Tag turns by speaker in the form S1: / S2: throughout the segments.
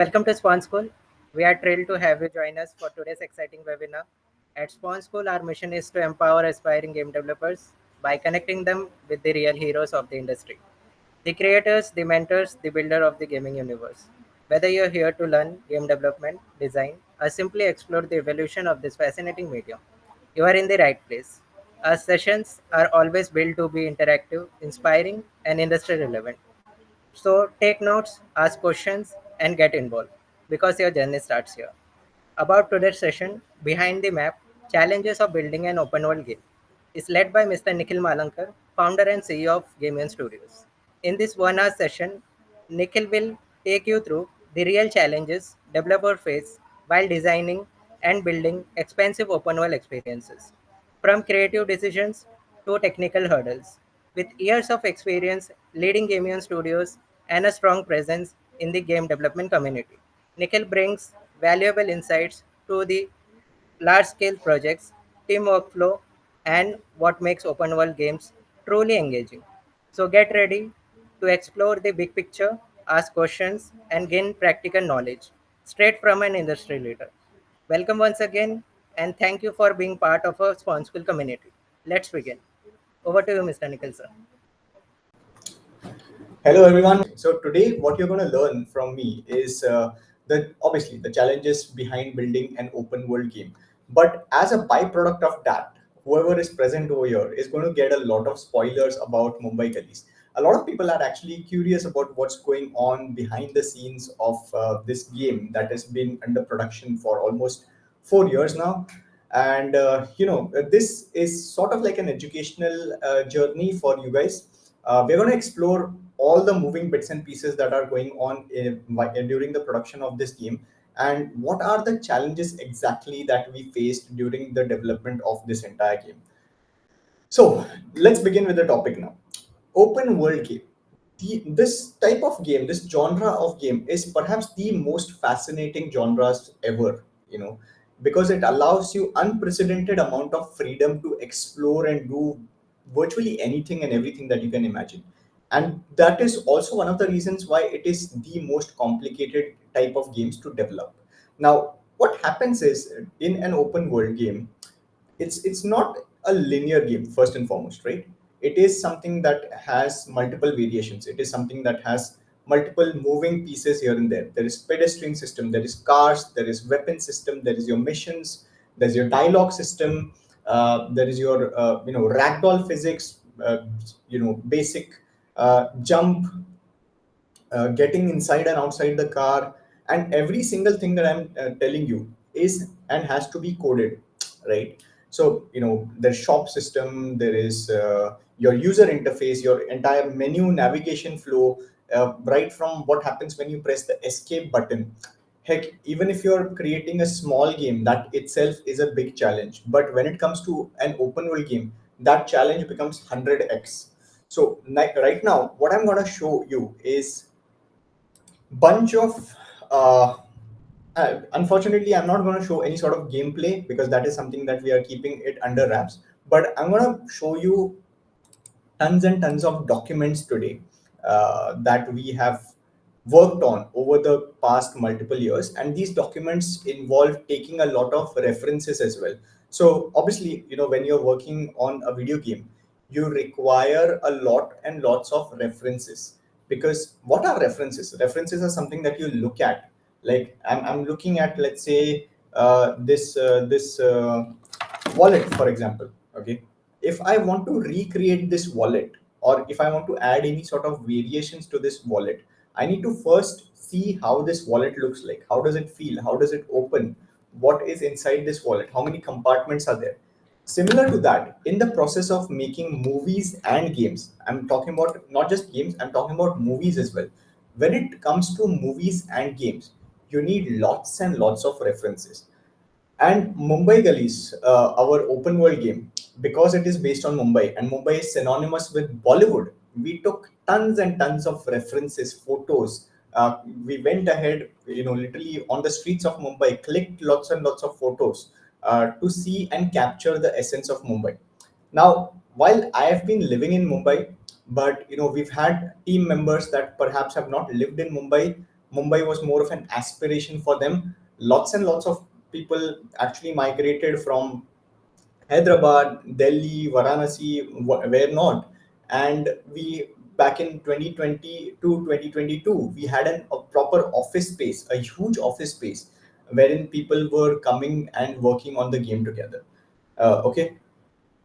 S1: Welcome to Spawn School. We are thrilled to have you join us for today's exciting webinar. At Spawn School, our mission is to empower aspiring game developers by connecting them with the real heroes of the industry. The creators, the mentors, the builder of the gaming universe. Whether you're here to learn game development, design, or simply explore the evolution of this fascinating medium, you are in the right place. Our sessions are always built to be interactive, inspiring, and industry relevant. So take notes, ask questions, and get involved because your journey starts here. About today's session, Behind the Map Challenges of Building an Open World Game is led by Mr. Nikhil Malankar, founder and CEO of GameEon Studios. In this 1 hour session, Nikhil will take you through the real challenges developers face while designing and building expensive open world experiences, from creative decisions to technical hurdles. With years of experience leading GameEon Studios and a strong presence in the game development community, Nikhil brings valuable insights to the large scale projects, team workflow, and what makes open world games truly engaging. So get ready to explore the big picture, ask questions, and gain practical knowledge straight from an industry leader. Welcome once again, and thank you for being part of our responsible community. Let's begin. Over to you, Mr. Nicholson.
S2: Hello everyone. So today what you're going to learn from me is the obviously the challenges behind building an open world game. But as a byproduct of that, whoever is present over here is going to get a lot of spoilers about Mumbai Gullies. A lot of people are actually curious about what's going on behind the scenes of this game that has been under production for almost 4 years now. And this is sort of like an educational journey for you guys. We're going to explore all the moving bits and pieces that are going on during the production of this game, and what are the challenges exactly that we faced during the development of this entire game. So let's begin with the topic now. Open world game. This type of game, this genre of game, is perhaps the most fascinating genres ever. Because it allows you unprecedented amount of freedom to explore and do virtually anything and everything that you can imagine. And that is also one of the reasons why it is the most complicated type of games to develop. Now, what happens is in an open world game, it's not a linear game first and foremost, right? It is something that has multiple variations. It is something that has multiple moving pieces here and there. There is pedestrian system, there is cars, there is weapon system, there is your missions, there's your dialogue system, there is your ragdoll physics, basic jump, getting inside and outside the car, and every single thing that I'm telling you is and has to be coded, right? So there's shop system, there is your user interface, your entire menu navigation flow, right from what happens when you press the escape button. Heck, even if you're creating a small game, that itself is a big challenge, but when it comes to an open world game, that challenge becomes 100x. So right now what I'm going to show you is bunch of unfortunately, I'm not going to show any sort of gameplay because that is something that we are keeping it under wraps, but I'm going to show you tons and tons of documents today that we have worked on over the past multiple years, and these documents involve taking a lot of references as well. So obviously, when you're working on a video game, you require a lot and lots of references. Because what are references? References are something that you look at. Like I'm looking at, let's say, this wallet, for example. Okay, if I want to recreate this wallet, or if I want to add any sort of variations to this wallet, I need to first see how this wallet looks like. How does it feel? How does it open? What is inside this wallet? How many compartments are there? Similar to that, in the process of making movies and games, I'm talking about not just games, I'm talking about movies as well. When it comes to movies and games, you need lots and lots of references. And Mumbai Gullies, our open world game, because it is based on Mumbai and Mumbai is synonymous with Bollywood, we took tons and tons of references, photos. We went ahead, literally on the streets of Mumbai, clicked lots and lots of photos to see and capture the essence of Mumbai. Now, while I have been living in Mumbai, but we've had team members that perhaps have not lived in Mumbai, Mumbai was more of an aspiration for them. Lots and lots of people actually migrated from Hyderabad, Delhi, Varanasi, where not. And we, back in 2020 to 2022, we had a proper office space, a huge office space, wherein people were coming and working on the game together. Okay,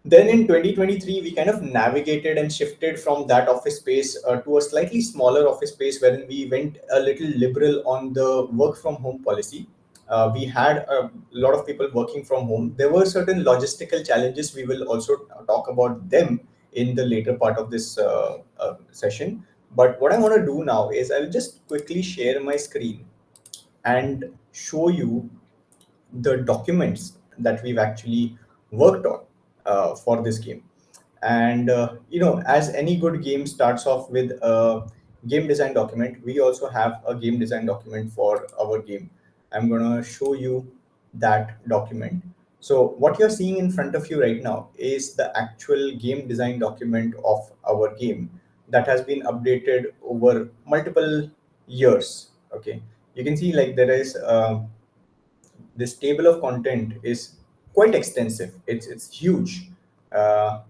S2: then in 2023, we kind of navigated and shifted from that office space to a slightly smaller office space wherein we went a little liberal on the work from home policy. We had a lot of people working from home. There were certain logistical challenges. We will also talk about them in the later part of this session. But what I want to do now is I'll just quickly share my screen and show you the documents that we've actually worked on for this game. And as any good game starts off with a game design document, we also have a game design document for our game. I'm going to show you that document. So what you're seeing in front of you right now is the actual game design document of our game that has been updated over multiple years. Okay, you can see like there is this table of content is quite extensive. It's huge. Uh,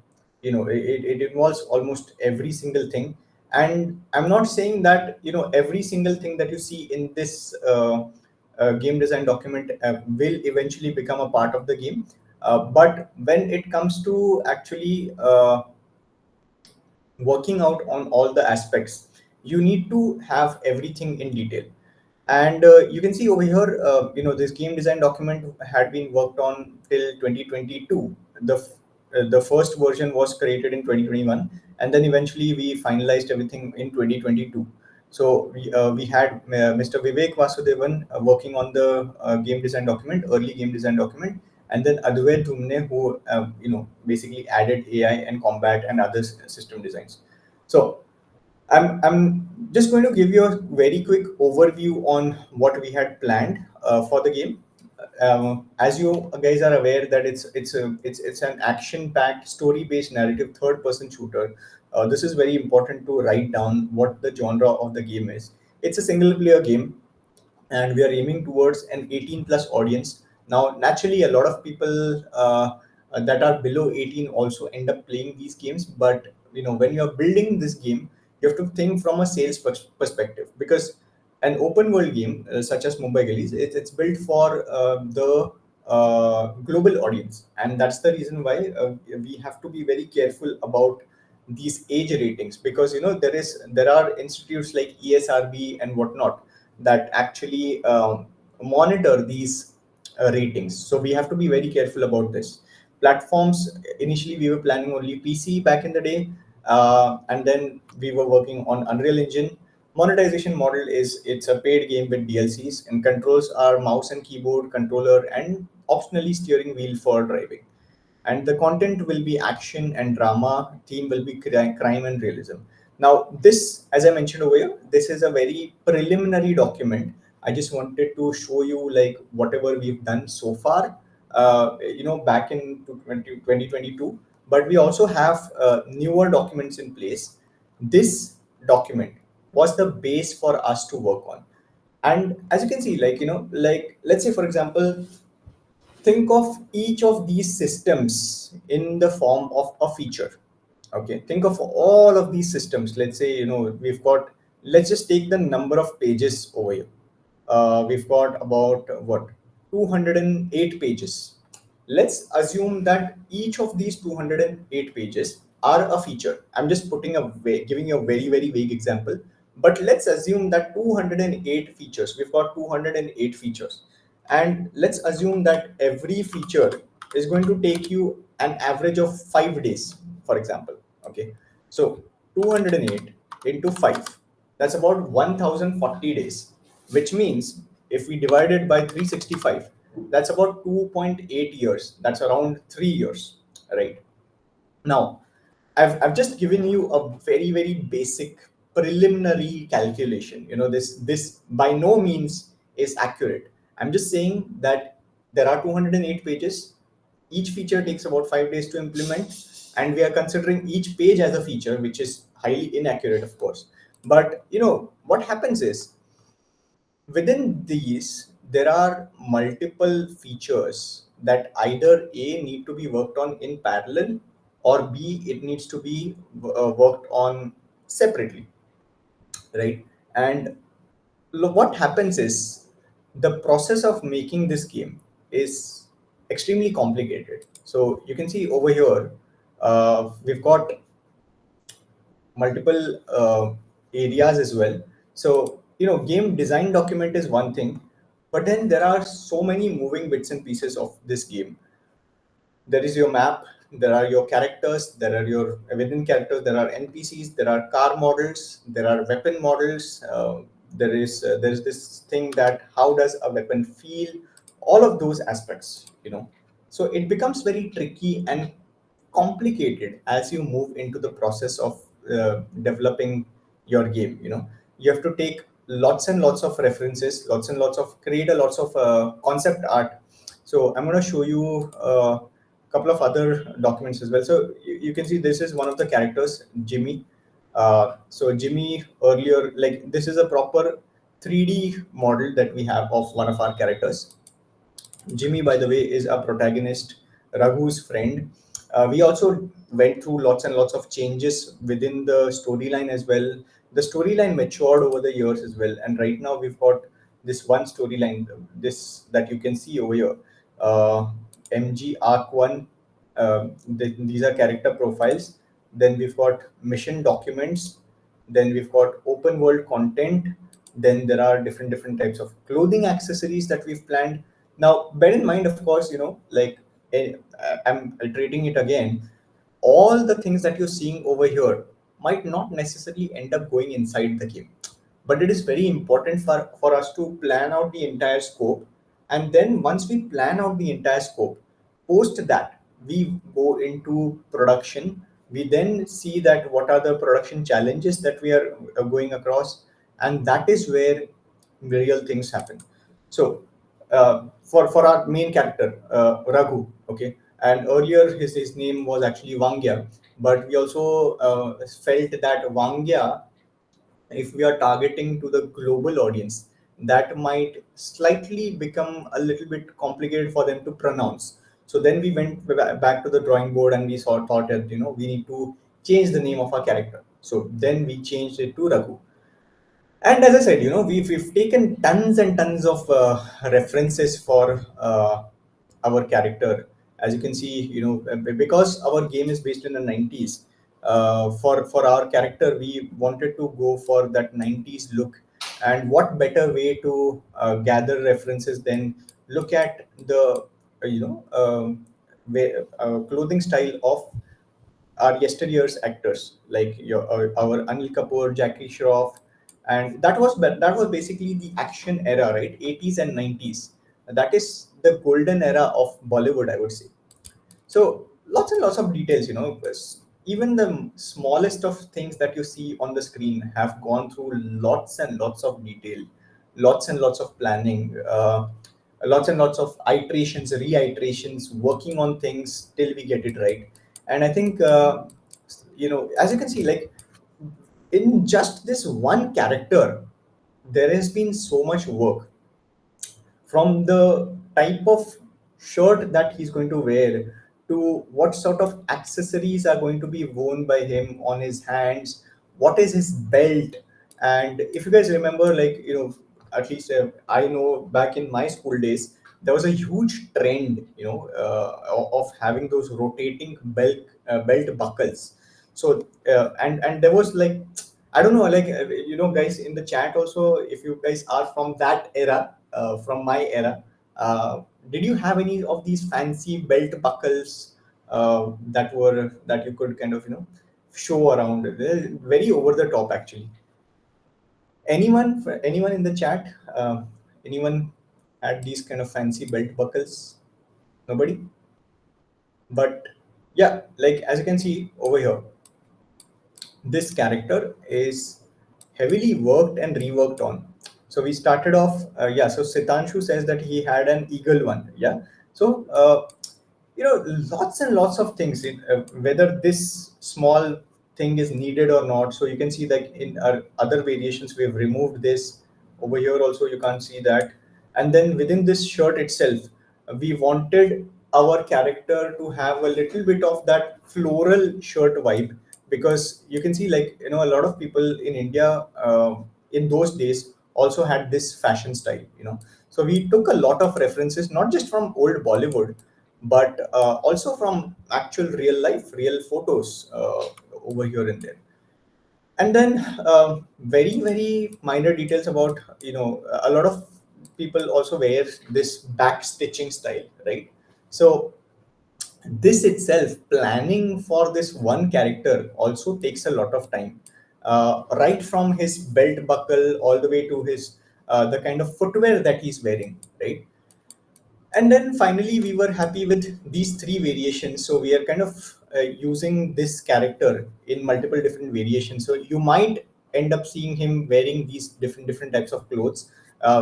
S2: it involves almost every single thing. And I'm not saying that every single thing that you see in this game design document will eventually become a part of the game. But when it comes to actually working out on all the aspects, you need to have everything in detail. And you can see over here, this game design document had been worked on till 2022. The first version was created in 2021, and then eventually we finalized everything in 2022. So we had Mr. Vivek Vasudevan working on the game design document, early game design document, and then Advait Dhumne, who basically added AI and combat and other system designs. So I'm just going to give you a very quick overview on what we had planned for the game. As you guys are aware that it's an action-packed, story-based narrative third-person shooter. This is very important to write down what the genre of the game is. It's a single-player game, and we are aiming towards an 18 plus audience. Now, naturally, a lot of people that are below 18 also end up playing these games. But when you're building this game, you have to think from a sales perspective, because an open world game such as Mumbai Gullies, it's built for the global audience, and that's the reason why we have to be very careful about these age ratings, because there are institutes like ESRB and whatnot that actually monitor these ratings. So we have to be very careful about this. Platforms, initially we were planning only PC back in the day, and then we were working on Unreal Engine. Monetization model is it's a paid game with DLCs, and controls are mouse and keyboard, controller, and optionally steering wheel for driving. And the content will be action and drama. Theme will be crime and realism. Now this, as I mentioned over here, this is a very preliminary document. I just wanted to show you like whatever we've done so far, back in 2022. But we also have newer documents in place. This document was the base for us to work on. And as you can see, like let's say for example, think of each of these systems in the form of a feature. Okay, think of all of these systems. Let's say we've got, let's just take the number of pages over here. We've got about what, 208 pages. Let's assume that each of these 208 pages are a feature. I'm just giving you a very very vague example, but let's assume that 208 features, we've got 208 features, and let's assume that every feature is going to take you an average of 5 days, for example. Okay, so 208 into 5, that's about 1040 days, which means if we divide it by 365, that's about 2.8 years. That's around 3 years, right? Now, I've just given you a very very basic preliminary calculation. This by no means is accurate. I'm just saying that there are 208 pages. Each feature takes about 5 days to implement, and we are considering each page as a feature, which is highly inaccurate, of course. But what happens is Within these, there are multiple features that either A need to be worked on in parallel, or B it needs to be worked on separately, right? And what happens is the process of making this game is extremely complicated. So you can see over here, we've got multiple areas as well. So, game design document is one thing, but then there are so many moving bits and pieces of this game. There is your map, there are your characters, there are your within characters, there are NPCs, there are car models, there are weapon models. There is this thing that how does a weapon feel, all of those aspects. So it becomes very tricky and complicated as you move into the process of developing your game. You have to take lots and lots of references, lots and lots of create a lots of concept art. So I'm going to show you a couple of other documents as well. So you can see this is one of the characters, Jimmy. So Jimmy earlier, like this is a proper 3D model that we have of one of our characters. Jimmy, by the way, is a protagonist, Raghu's friend. We also went through lots and lots of changes within the storyline as well. The storyline matured over the years as well, and right now we've got this one storyline, this that you can see over here. MG Arc One. These are character profiles. Then we've got mission documents. Then we've got open world content. Then there are different types of clothing accessories that we've planned. Now, bear in mind, of course, like I'm iterating it again. All the things that you're seeing over here might not necessarily end up going inside the game, but it is very important for us to plan out the entire scope. And then once we plan out the entire scope, post that we go into production. We then see that what are the production challenges that we are going across, and that is where real things happen. So for our main character, Raghu, okay, and earlier his name was actually Vangya, but we also felt that Vangya, if we are targeting to the global audience, that might slightly become a little bit complicated for them to pronounce. So then we went back to the drawing board and we thought that we need to change the name of our character. So then we changed it to Raghu. And as I said, we've taken tons and tons of references for our character. As you can see, because our game is based in the 90s, for our character, we wanted to go for that 90s look. And what better way to gather references than look at the, clothing style of our yesteryear's actors, like our Anil Kapoor, Jackie Shroff, and that was basically the action era, right? 80s and 90s. That is the golden era of Bollywood, I would say. So lots and lots of details. Even the smallest of things that you see on the screen have gone through lots and lots of detail, lots and lots of planning, lots and lots of iterations, reiterations, working on things till we get it right. And I think, as you can see, like in just this one character, there has been so much work, from the type of shirt that he's going to wear to what sort of accessories are going to be worn by him on his hands, what is his belt. And if you guys remember, like, at least I know back in my school days, there was a huge trend, of having those rotating belt buckles. So and there was like, I don't know, like, guys in the chat also, if you guys are from that era, from my era, did you have any of these fancy belt buckles that you could kind of show around? They're very over the top, actually. Anyone in the chat? Anyone had these kind of fancy belt buckles? Nobody. But yeah, like as you can see over here, this character is heavily worked and reworked on. So we started off, yeah. So Sitanshu says that he had an eagle one, yeah. So lots and lots of things. Whether this small thing is needed or not. So you can see that in our other variations, we have removed this. Over here also you can't see that. And then within this shirt itself, we wanted our character to have a little bit of that floral shirt vibe, because you can see, like, a lot of people in India in those days also had this fashion style. So we took a lot of references, not just from old Bollywood, but also from actual real life, real photos over here and there. And then very very minor details about, a lot of people also wear this back stitching style, right? So this itself, planning for this one character also takes a lot of time, right from his belt buckle all the way to his the kind of footwear that he's wearing, right? And then finally we were happy with these three variations, so we are kind of using this character in multiple different variations. So you might end up seeing him wearing these different types of clothes.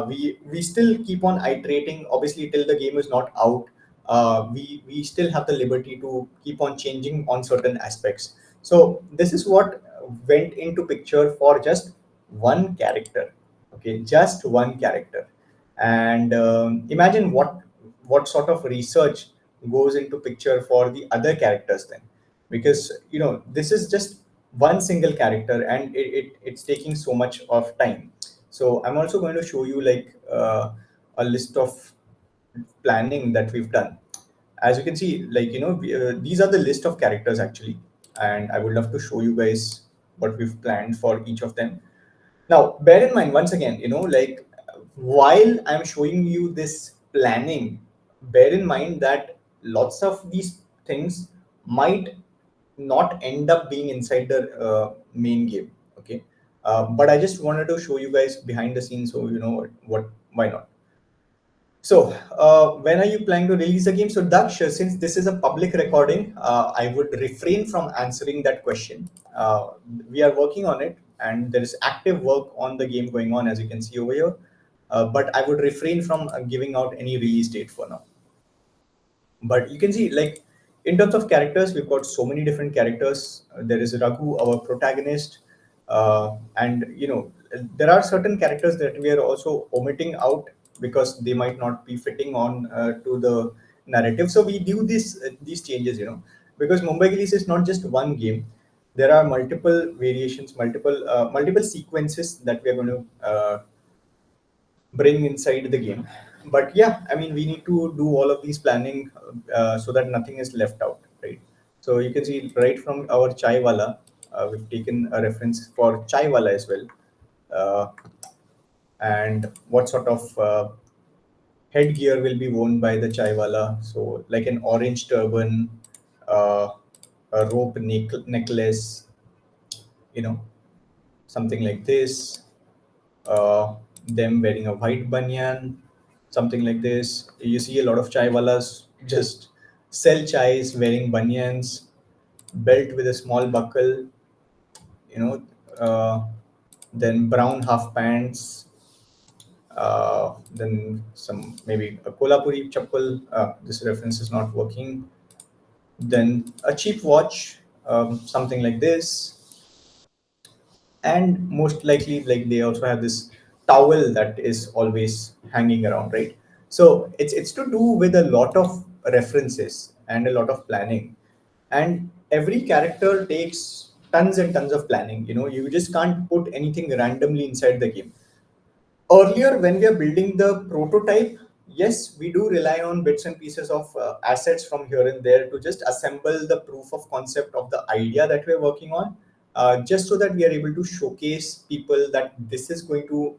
S2: We still keep on iterating, obviously, till the game is not out. We still have the liberty to keep on changing on certain aspects. So this is what went into picture for just one character. Okay, just one character. And imagine what sort of research goes into picture for the other characters then, because this is just one single character, and it's taking so much of time. So I'm also going to show you, like, a list of planning that we've done. As you can see, like, these are the list of characters actually, and I would love to show you guys what we've planned for each of them. Now, bear in mind, once again, like, while I'm showing you this planning, bear in mind that lots of these things might not end up being inside the main game. Okay. But I just wanted to show you guys behind the scenes, so you know what why not. So, when are you planning to release the game? So, Daksh, since this is a public recording, I would refrain from answering that question. We are working on it, and there is active work on the game going on, as you can see over here. But I would refrain from giving out any release date for now. But you can see, like, in terms of characters, we've got so many different characters. There is Raghu, our protagonist, and there are certain characters that we are also omitting out because they might not be fitting on to the narrative. So we do these changes, because Mumbai Gullies is not just one game. There are multiple variations, multiple sequences that we are going to bring inside the game. But yeah, I mean, we need to do all of these planning so that nothing is left out, right? So you can see right from our chai wala, we've taken a reference for chai wala as well. uh, and what sort of headgear will be worn by the chai wala? So like an orange turban, uh, a rope necklace, you know something like this, uh, them wearing a white banyan, something like this. You see a lot of chai walas just sell chais wearing banyans, belt with a small buckle, you know, uh, then brown half pants, then some maybe a Kolhapuri chappal. This reference is not working. Then a cheap watch, something like this, and most likely, like, they also have this towel that is always hanging around, right? So it's to do with a lot of references and a lot of planning, and every character takes tons and tons of planning. You just can't put anything randomly inside the game. Earlier, when we are building the prototype, yes, we do rely on bits and pieces of assets from here and there to just assemble the proof of concept of the idea that we're working on, just so that we are able to showcase people that this is going to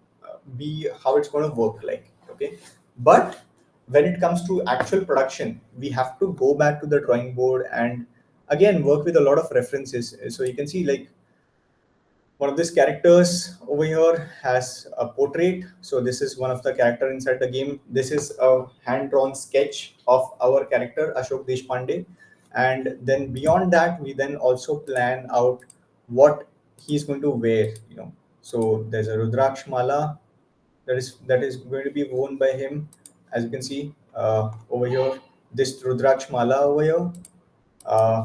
S2: be how it's going to work like. Okay. But when it comes to actual production, we have to go back to the drawing board and again work with a lot of references. So you can see, like, one of these characters over here has a portrait. So this is one of the character inside the game. This is a hand drawn sketch of our character Ashok Deshpande. And then beyond that, we then also plan out what he's going to wear. So there's a Rudraksh mala that is going to be worn by him, as you can see over here. This Rudraksh mala over here. uh,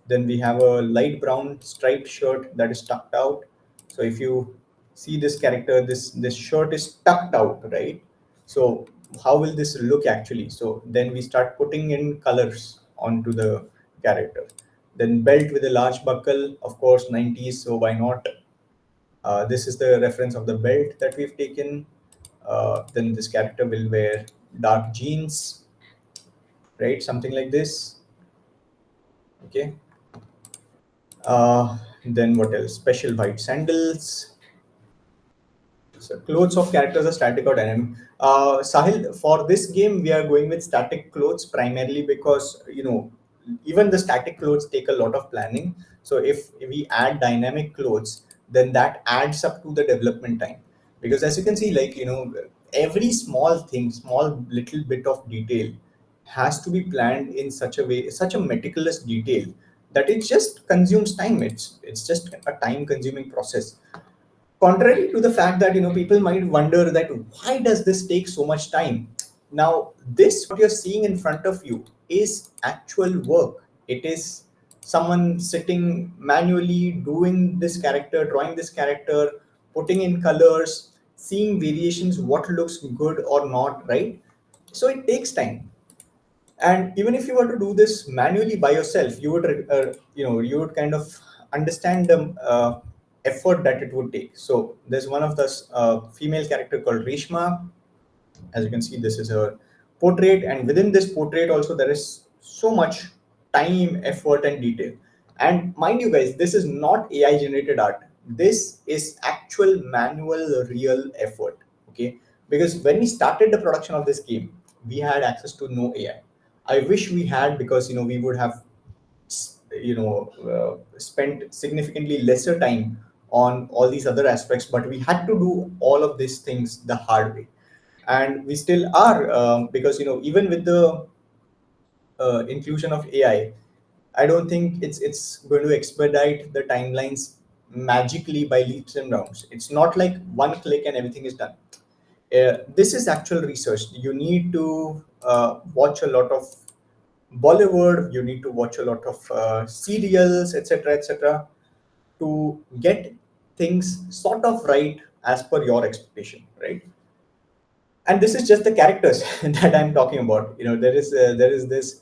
S2: then we have a light brown striped shirt that is tucked out. So if you see this character, this shirt is tucked out, right? So how will this look actually? So then we start putting in colors onto the character. Then belt with a large buckle, of course 90s, so why not? This is the reference of the belt that we've taken. Then this character will wear dark jeans, right? Something like this. Okay. Then what else? Special white sandals. So clothes of characters are static or dynamic. Sahil, for this game, we are going with static clothes primarily because even the static clothes take a lot of planning. So if we add dynamic clothes, then that adds up to the development time. Because as you can see, like every small thing, small little bit of detail has to be planned in such a way, such a meticulous detail that it just consumes time. It's just a time consuming process, contrary to the fact that people might wonder that why does this take so much time. Now this what you're seeing in front of you is actual work. It is someone sitting manually doing this character, drawing this character, putting in colors, seeing variations, what looks good or not, right? So it takes time. And even if you were to do this manually by yourself, you would you would kind of understand the effort that it would take. So there's one of the female character called Rishma. As you can see, this is her portrait, and within this portrait also there is so much time, effort and detail. And mind you guys, this is not AI generated art. This is actual manual real effort. Okay, because when we started the production of this game, we had access to no AI. I wish we had, because we would have spent significantly lesser time on all these other aspects, but we had to do all of these things the hard way. And we still are, because even with the inclusion of AI, I don't think it's going to expedite the timelines magically by leaps and bounds. It's not like one click and everything is done. This is actual research. You need to watch a lot of Bollywood, you need to watch a lot of serials, etc., etc., to get things sort of right as per your expectation, right? And this is just the characters that I'm talking about. There is this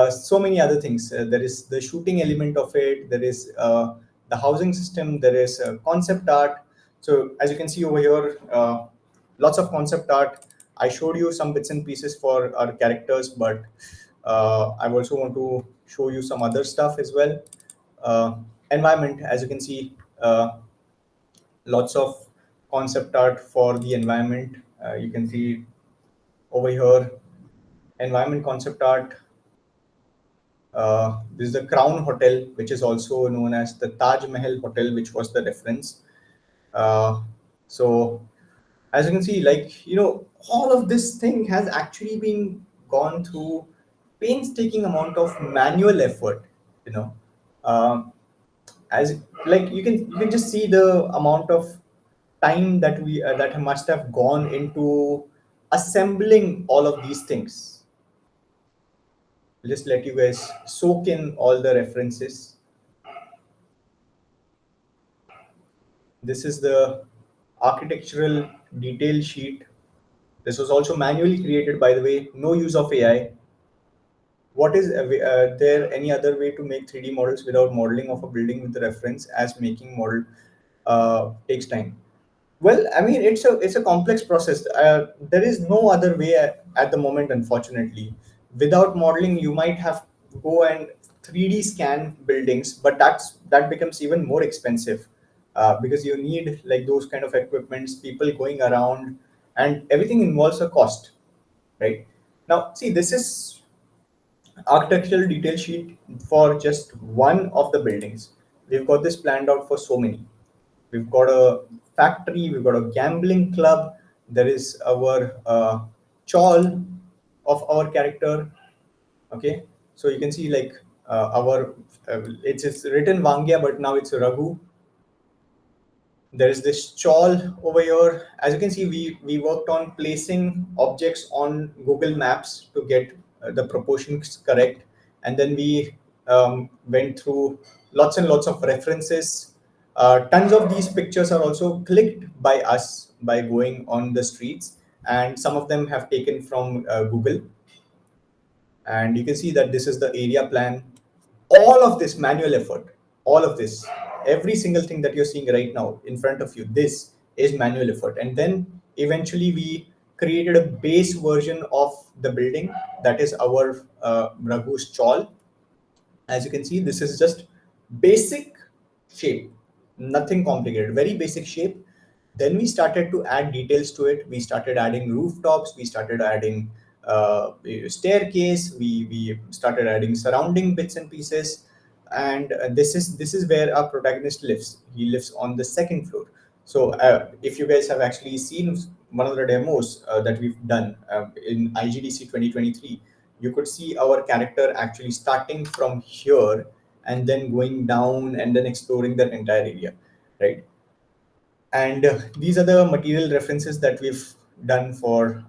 S2: so many other things. There is the shooting element of it. There is the housing system. There is concept art. So as you can see over here, lots of concept art. I showed you some bits and pieces for our characters, but I also want to show you some other stuff as well. uh, Environment, as you can see, lots of concept art for the environment. You can see over here, environment concept art. This is the Crown Hotel, which is also known as the Taj Mahal Hotel, which was the reference. Uh, so, as you can see, like, all of this thing has actually been gone through painstaking amount of manual effort, you know. Um, as like you can just see the amount of time that must have gone into assembling all of these things. I'll just let you guys soak in all the references. This is the architectural detail sheet. This was also manually created, by the way, no use of AI. What is there any other way to make 3D models without modeling of a building with the reference, as making model takes time? Well, I mean, it's a complex process. There is no other way at the moment, unfortunately. Without modeling, you might have go and 3D scan buildings, but that becomes even more expensive, because you need like those kind of equipments, people going around, and everything involves a cost, right? Now, see, this is architectural detail sheet for just one of the buildings. We've got this planned out for so many. We've got a factory, we've got a gambling club, there is our chawl of our character. Okay, so you can see like our it's written Vangya, but now it's Raghu. There is this chawl over here. As you can see, we worked on placing objects on Google Maps to get the proportions correct, and then we went through lots and lots of references. Tons of these pictures are also clicked by us by going on the streets, and some of them have taken from Google. And you can see that this is the area plan. All of this manual effort, all of this, every single thing that you're seeing right now in front of you, this is manual effort. And then eventually we created a base version of the building, that is our Raghu's chawl. As you can see, this is just basic shape, nothing complicated, very basic shape. Then we started to add details to it. We started adding rooftops, we started adding staircase, we started adding surrounding bits and pieces. And this is where our protagonist lives. He lives on the second floor. So if you guys have actually seen one of the demos that we've done in IGDC 2023, you could see our character actually starting from here and then going down and then exploring that entire area, right? And these are the material references that we've done for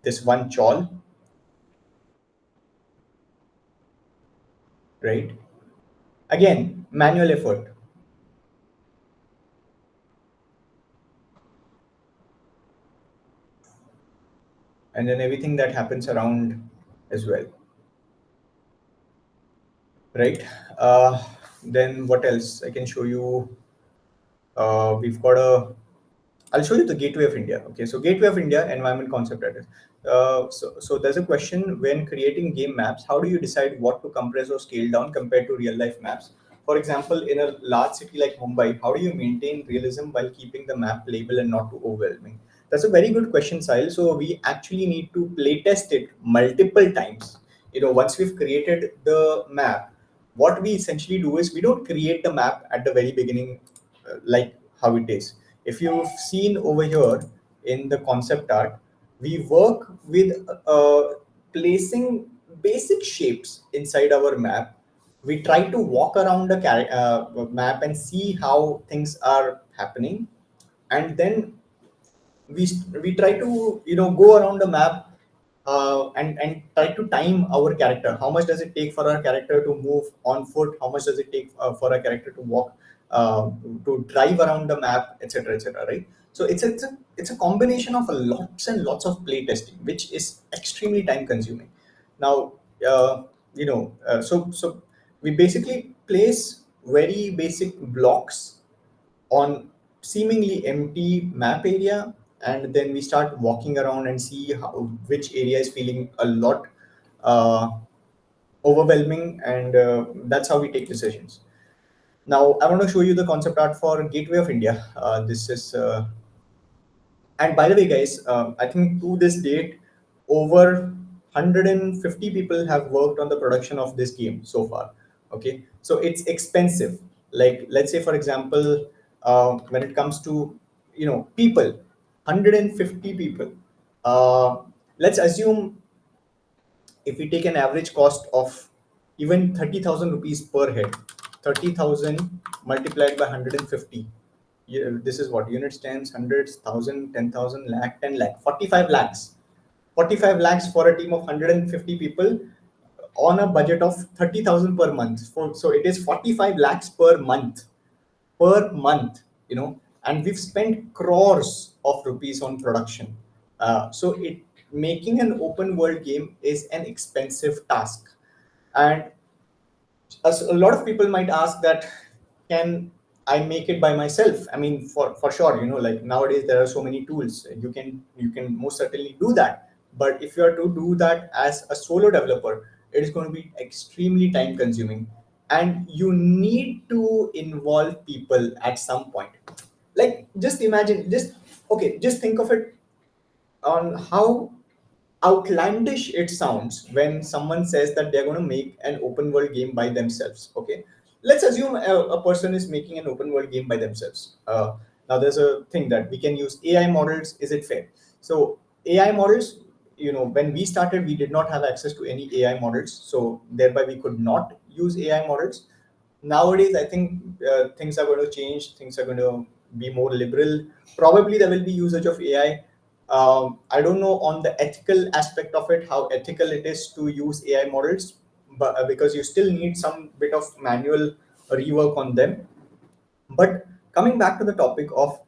S2: this one chawl, right? Again, manual effort. And then everything that happens around as well, right? Then what else I can show you? We've got a I'll show you the Gateway of India. Okay, so Gateway of India environment concept that is. So there's a question: when creating game maps, how do you decide what to compress or scale down compared to real life maps? For example, in a large city like Mumbai, how do you maintain realism while keeping the map playable and not too overwhelming? That's a very good question, Sahil. So we actually need to playtest it multiple times. Once we've created the map, what we essentially do is we don't create the map at the very beginning, like how it is. If you've seen over here in the concept art, we work with placing basic shapes inside our map. We try to walk around the map and see how things are happening, and then we try to go around the map, and try to time our character. How much does it take for our character to move on foot? How much does it take for our character to walk, to drive around the map, etc., etc., right? So it's a combination of lots and lots of play testing, which is extremely time consuming. Now, so we basically place very basic blocks on seemingly empty map area, and then we start walking around and see which area is feeling a lot uh, overwhelming, and that's how we take decisions. Now I want to show you the concept art for Gateway of India. This is And by the way, guys, I think to this date, over 150 people have worked on the production of this game so far. Okay, so it's expensive. Like, let's say, for example, when it comes to people, 150 people. Uh, let's assume if we take an average cost of even 30,000 rupees per head, 30,000 multiplied by 150. Yeah, this is what units, tens, hundreds, thousand, 10,000, lakh, 10 lakh, 45 lakhs. 45 lakhs for a team of 150 people on a budget of 30,000 per month. So it is 45 lakhs per month, and we've spent crores of rupees on production. So it making an open world game is an expensive task. And a lot of people might ask that, can I make it by myself? I mean, for sure, like nowadays there are so many tools. You can most certainly do that. But if you are to do that as a solo developer, it is going to be extremely time consuming, and you need to involve people at some point. Like, just imagine, just think of it on how outlandish it sounds when someone says that they're going to make an open world game by themselves. Okay, let's assume a person is making an open world game by themselves. Now there's a thing that we can use AI models. Is it fair? So AI models, when we started, we did not have access to any AI models, so thereby we could not use AI models. Nowadays, I think things are going to change. Things are going to be more liberal. Probably there will be usage of AI. I don't know on the ethical aspect of it, how ethical it is to use AI models, but because you still need some bit of manual rework on them. But coming back to the topic of,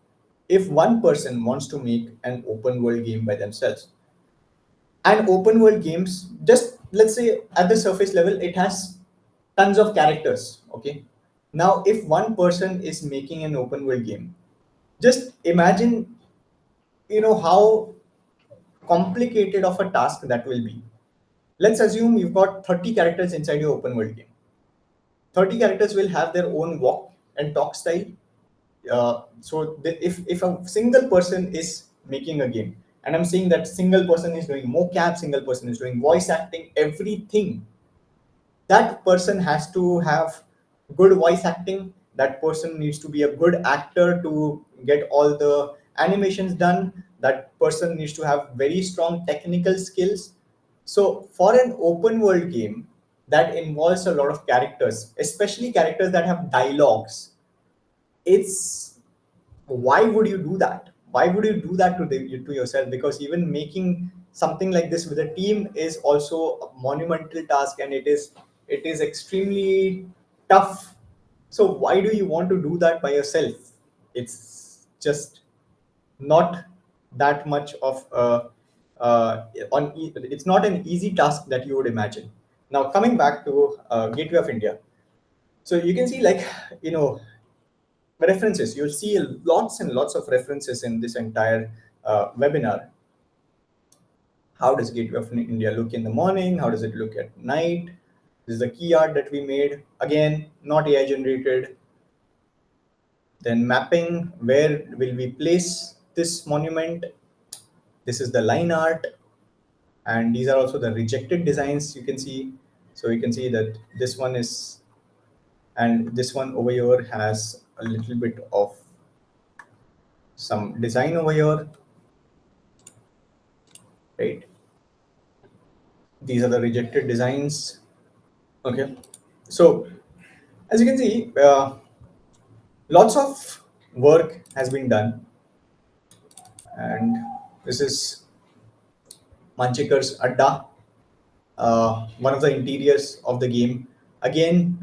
S2: if one person wants to make an open world game by themselves, and open world games, just let's say at the surface level, it has tons of characters. Okay. Now, if one person is making an open world game, just imagine, how complicated of a task that will be. Let's assume you've got 30 characters inside your open world game. 30 characters will have their own walk and talk style. If a single person is making a game, and I'm saying that single person is doing mocap, single person is doing voice acting, everything, that person has to have good voice acting. That person needs to be a good actor to get all the animations done. That person needs to have very strong technical skills. So for an open world game that involves a lot of characters, especially characters that have dialogues, it's, why would you do that? Why would you do that to yourself? Because even making something like this with a team is also a monumental task, and it is extremely tough. So why do you want to do that by yourself? It's just not that much of a it's not an easy task that you would imagine. Now, coming back to Gateway of India, so you can see, like, you know references. You'll see lots and lots of references in this entire webinar. How does Gateway of India look in the morning? How does it look at night? This is the key art that we made. Again, not AI generated. Then mapping, where will we place this monument? This is the line art. And these are also the rejected designs you can see. So you can see that this one is, and this one over here has a little bit of some design over here, right? These are the rejected designs. Okay. So as you can see, lots of work has been done, and this is Manchikar's Adda, one of the interiors of the game. Again,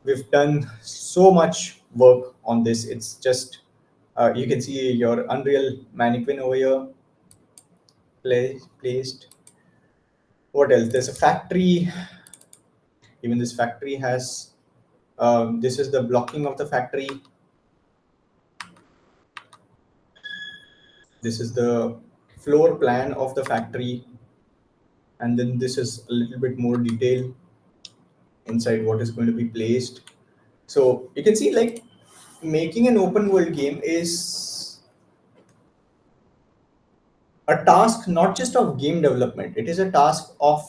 S2: we've done so much work on this. It's just, you can see your Unreal mannequin over here placed. What else? There's a factory. Even this factory has, this is the blocking of the factory. This is the floor plan of the factory, and then this is a little bit more detail inside what is going to be placed. So you can see, like, making an open world game is a task not just of game development. It is a task of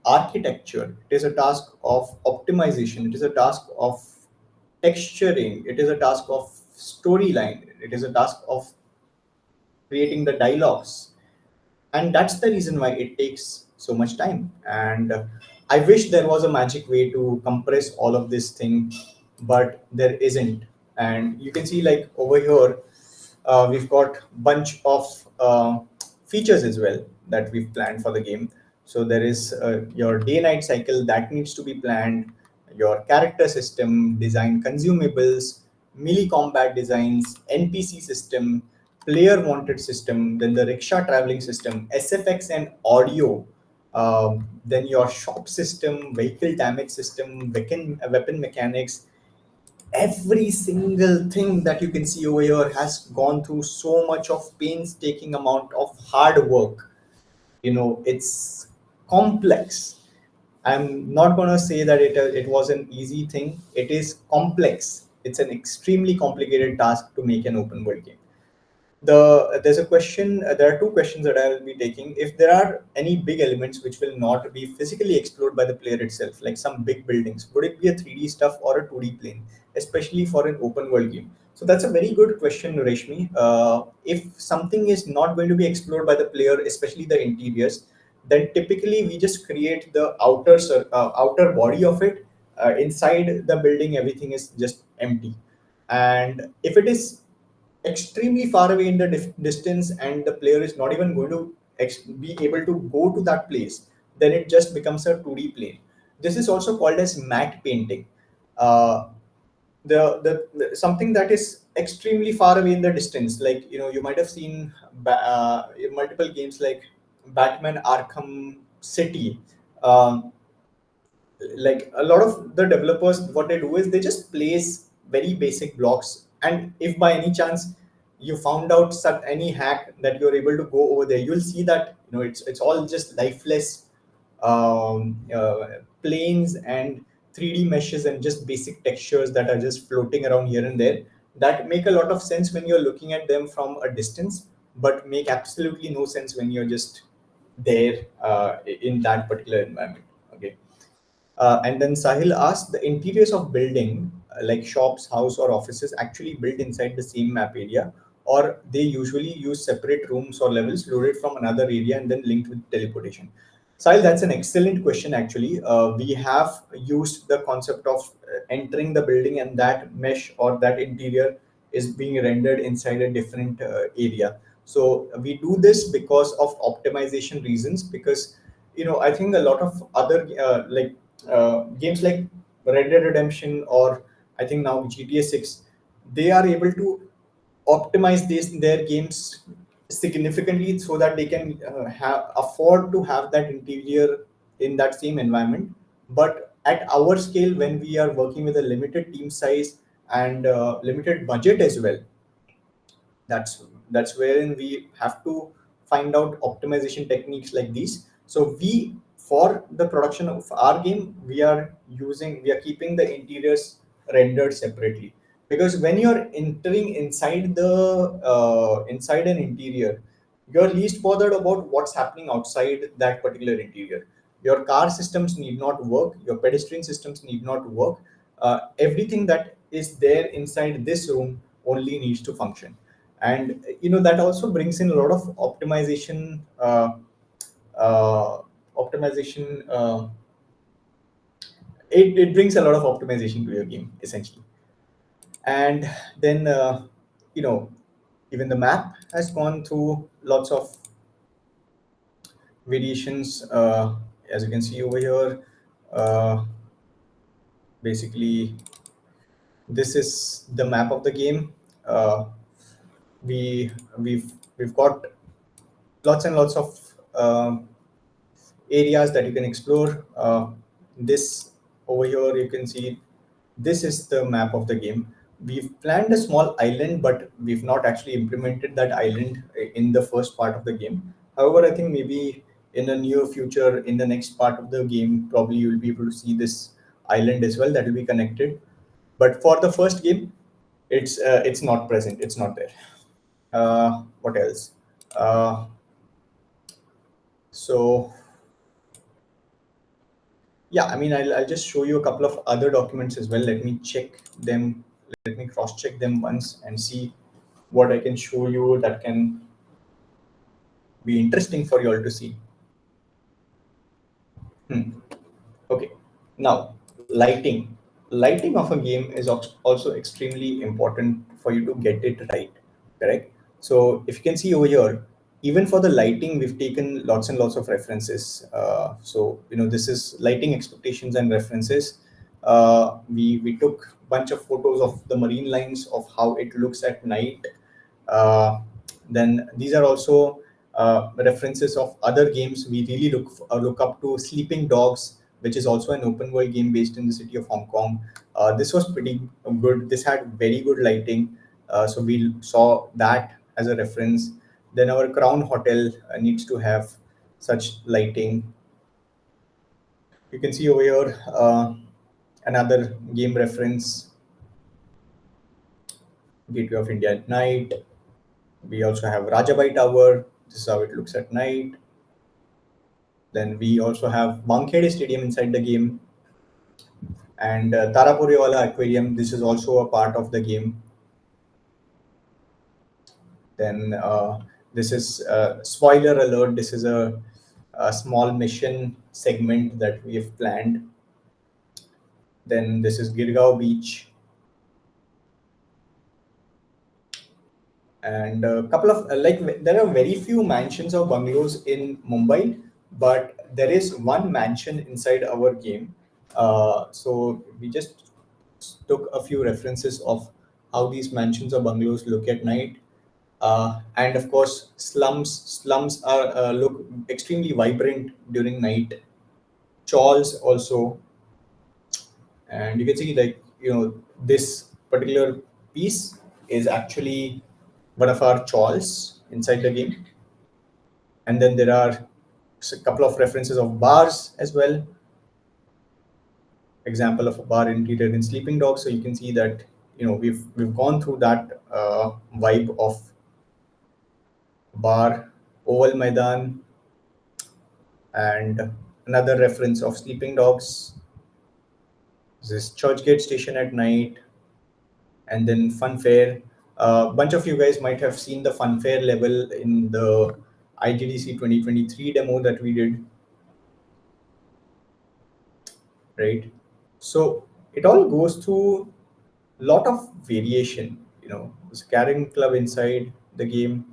S2: architecture, it is a task of optimization, it is a task of texturing, it is a task of storyline, it is a task of creating the dialogues. And that's the reason why it takes so much time. And I wish there was a magic way to compress all of this thing, but there isn't. And you can see, like, over here, we've got bunch of features as well that we've planned for the game. So there is your day night cycle that needs to be planned, your character system design, consumables, melee combat designs, NPC system, player wanted system, then the rickshaw traveling system, SFX and audio, then your shop system, vehicle damage system, weapon mechanics. Every single thing that you can see over here has gone through so much of painstaking amount of hard work. It's complex. I'm not going to say that it was an easy thing. It is complex. It's an extremely complicated task to make an open world game. There's a question, there are two questions that I will be taking. If there are any big elements which will not be physically explored by the player itself, like some big buildings, would it be a 3D stuff or a 2D plane, especially for an open world game? So that's a very good question, Reshmi. If something is not going to be explored by the player, especially the interiors, then typically we just create the outer body of it. Inside the building everything is just empty. And if it is extremely far away in the distance, and the player is not even going to be able to go to that place, then it just becomes a 2D plane. This is also called as matte painting. uh, something that is extremely far away in the distance, like you might have seen multiple games like Batman Arkham City. um, like a lot of the developers, what they do is they just place very basic blocks, and if by any chance you found out such any hack that you're able to go over there, you'll see that it's all just lifeless planes and 3D meshes and just basic textures that are just floating around here and there, that make a lot of sense when you're looking at them from a distance, but make absolutely no sense when you're just there in that particular environment. Okay. And then Sahil asked, the interiors of building like shops, house, or offices actually built inside the same map area, or they usually use separate rooms or levels loaded from another area and then linked with teleportation. Sahil, that's an excellent question. Actually, we have used the concept of entering the building, and that mesh or that interior is being rendered inside a different area. So we do this because of optimization reasons. Because I think a lot of other games like Red Dead Redemption, or I think now GTA 6, they are able to optimize their games significantly so that they can afford to have that interior in that same environment. But at our scale, when we are working with a limited team size and limited budget as well, that's wherein we have to find out optimization techniques like these. So we, for the production of our game, we are keeping the interiors rendered separately, because when you're entering inside an interior, you're least bothered about what's happening outside that particular interior. Your car systems need not work, your pedestrian systems need not work. Everything that is there inside this room only needs to function. And that also brings in a lot of uh, optimization it brings a lot of optimization to your game, essentially. And then you know even the map has gone through lots of variations, as you can see over here. Uh, basically this is the map of the game. Uh, we we've we've got lots and lots of areas that you can explore. This over here, you can see this is the map of the game. We've planned a small island, but we've not actually implemented that island in the first part of the game. However, I think maybe in the near future, in the next part of the game, probably you'll be able to see this island as well that will be connected. But for the first game, it's not present. It's not there. What else? Uh, so Yeah, I mean, I'll just show you a couple of other documents as well. Let me check them. Let me cross check them once and see what I can show you that can be interesting for you all to see. Hmm. Okay. Now, lighting. Lighting of a game is also extremely important for you to get it right. Correct. So if you can see over here, even for the lighting, we've taken lots and lots of references. So this is lighting expectations and references. We took bunch of photos of the marine lines of how it looks at night. Uh, then these are also references of other games. We really look up to Sleeping Dogs, which is also an open world game based in the city of Hong Kong. This was pretty good. This had very good lighting, so we saw that as a reference. Then our Crown Hotel needs to have such lighting. You can see over here another game reference, Gateway of India at night. We also have Rajabai Tower. This is how it looks at night. Then we also have Bankhede Stadium inside the game, and Tarapuriwala Aquarium. This is also a part of the game. Then this is spoiler alert. This is a small mission segment that we have planned. Then this is Girgaon Beach, and a couple of there are very few mansions or bungalows in Mumbai, but there is one mansion inside our game. So we just took a few references of how these mansions or bungalows look at night. And of course, slums are look extremely vibrant during night. Chawls also, and you can see, like, this particular piece is actually one of our chawls inside the game. And then there are a couple of references of bars as well. Example of a bar interior in Sleeping Dogs. So you can see that we've gone through that vibe of bar, oval maidan, and another reference of Sleeping Dogs. This Churchgate station at night, and then funfair. A bunch of you guys might have seen the funfair level in the IGDC 2023 demo that we did, right? So it all goes through lot of variation. This carrying club inside the game.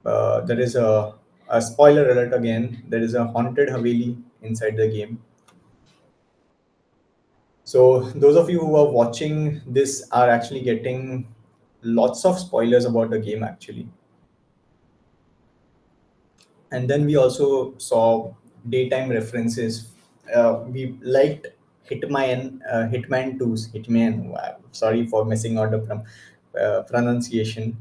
S2: There is a spoiler alert again. There is a haunted Haveli inside the game. So those of you who are watching this are actually getting lots of spoilers about the game actually. And then we also saw daytime references. We liked Hitman 2's Hitman. Wow, sorry for messing out the pronunciation.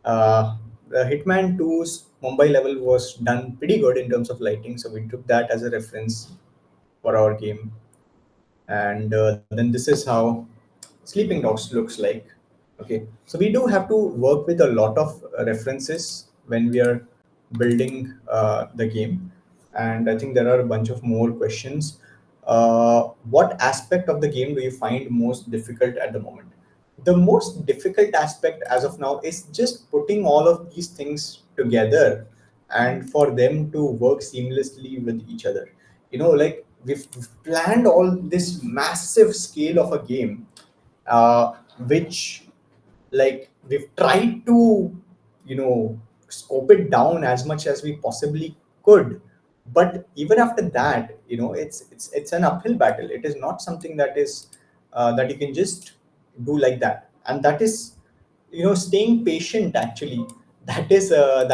S2: The Hitman 2's Mumbai level was done pretty good in terms of lighting, so we took that as a reference for our game. And then this is how Sleeping Dogs looks like. Okay, so we do have to work with a lot of references when we are building the game. And I think there are a bunch of more questions. What aspect of the game do you find most difficult at the moment? The most difficult aspect as of now is just putting all of these things together and for them to work seamlessly with each other. Like, we've planned all this massive scale of a game, which, like, we've tried to scope it down as much as we possibly could. But even after that, it's an uphill battle. It is not something that is that you can just do like that. And that is, staying patient actually. That is the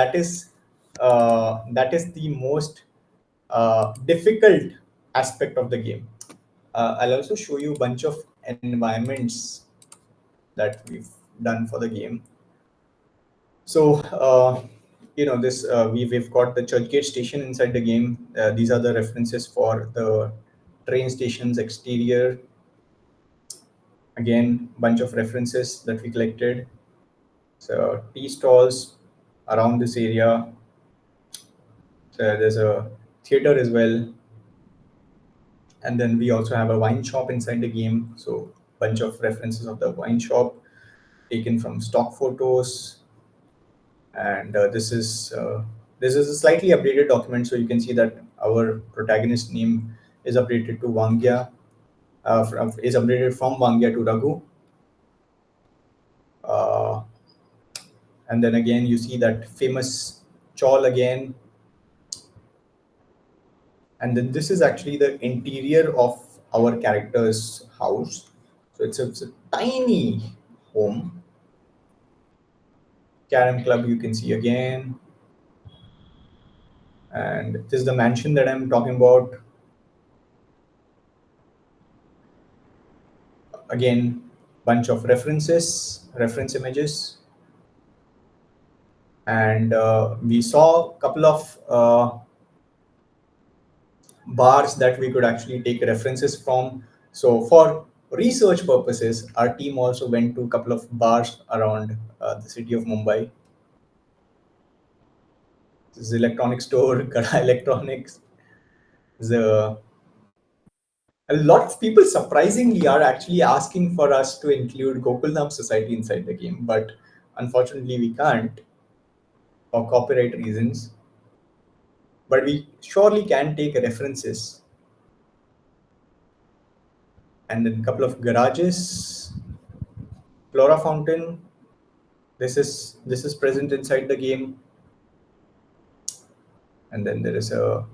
S2: most difficult aspect of the game. I'll also show you a bunch of environments that we've done for the game. So, this we've got the Churchgate station inside the game. These are the references for the train station's exterior. Again, bunch of references that we collected. So, tea stalls around this area. So there's a theater as well, and then we also have a wine shop inside the game. So, bunch of references of the wine shop taken from stock photos. And this is a slightly updated document, so you can see that our protagonist name is updated to Wangya, is updated from Wangya to Raghu. uh, and then again you see that famous chawl again. And then this is actually the interior of our character's house. So it's a tiny home. Carom club you can see again. And this is the mansion that I'm talking about. Again, bunch of reference images. And we saw a couple of bars that we could actually take references from. So for research purposes, our team also went to a couple of bars around the city of Mumbai. This is electronic store, Gada Electronics. The A lot of people surprisingly are actually asking for us to include Gokuldham Society inside the game, but unfortunately we can't for copyright reasons. But we surely can take references. And then a couple of garages, Flora Fountain. This is present inside the game. And then there is a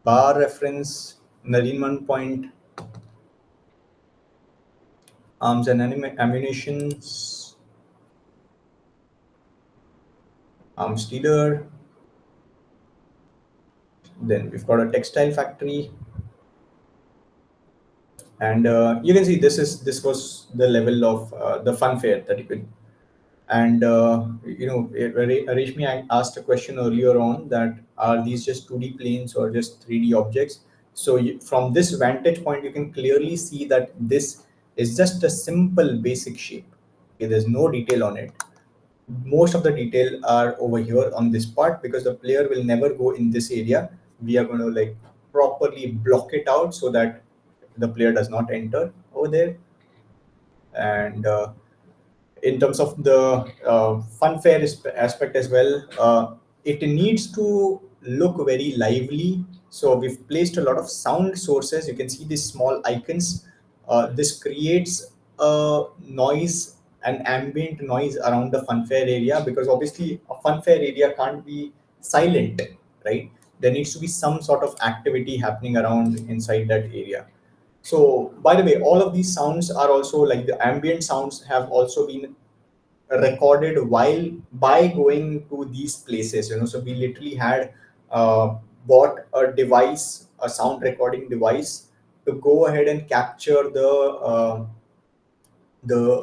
S2: bar reference, Nariman Point. arms and ammunitions, arms dealer. Then we've got a textile factory, and you can see this was the level of the funfair that you could. And Reshmi, I asked a question earlier on that are these just 2D planes or just 3D objects? So from this vantage point, you can clearly see that this is just a simple basic shape. Okay, there's no detail on it. Most of the detail are over here on this part because the player will never go in this area. We are going to like properly block it out so that the player does not enter over there. And in terms of the funfair aspect as well, it needs to look very lively. So we've placed a lot of sound sources. You can see these small icons. This creates a noise, an ambient noise around the funfair area, because obviously a funfair area can't be silent, right? There needs to be some sort of activity happening around inside that area. So, by the way, all of these sounds are also like the ambient sounds have also been recorded while by going to these places. So we literally had bought a device, a sound recording device, to go ahead and capture the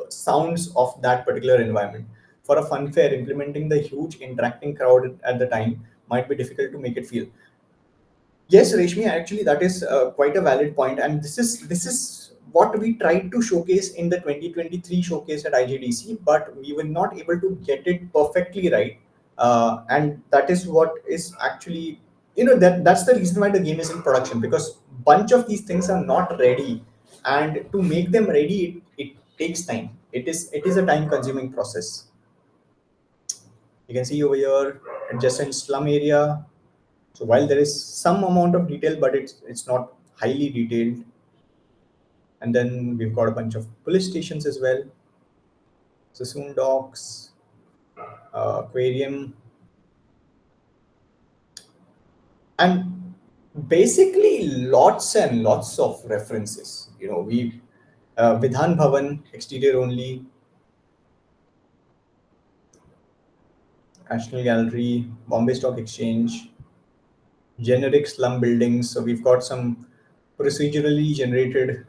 S2: sounds of that particular environment. For a fun fair, implementing the huge interacting crowd at the time might be difficult to make it feel. Yes, Reshmi, actually, that is quite a valid point, and this is what we tried to showcase in the 2023 showcase at IGDC, but we were not able to get it perfectly right, and that is what is actually, that's the reason why the game is in production, because bunch of these things are not ready, and to make them ready, it takes time. It is a time consuming process. You can see over here, adjacent slum area. So while there is some amount of detail, but it's not highly detailed. And then we've got a bunch of police stations as well. Sassoon docks, aquarium, and basically lots and lots of references. We Vidhan Bhavan exterior only, National Gallery, Bombay Stock Exchange, generic slum buildings. So we've got some procedurally generated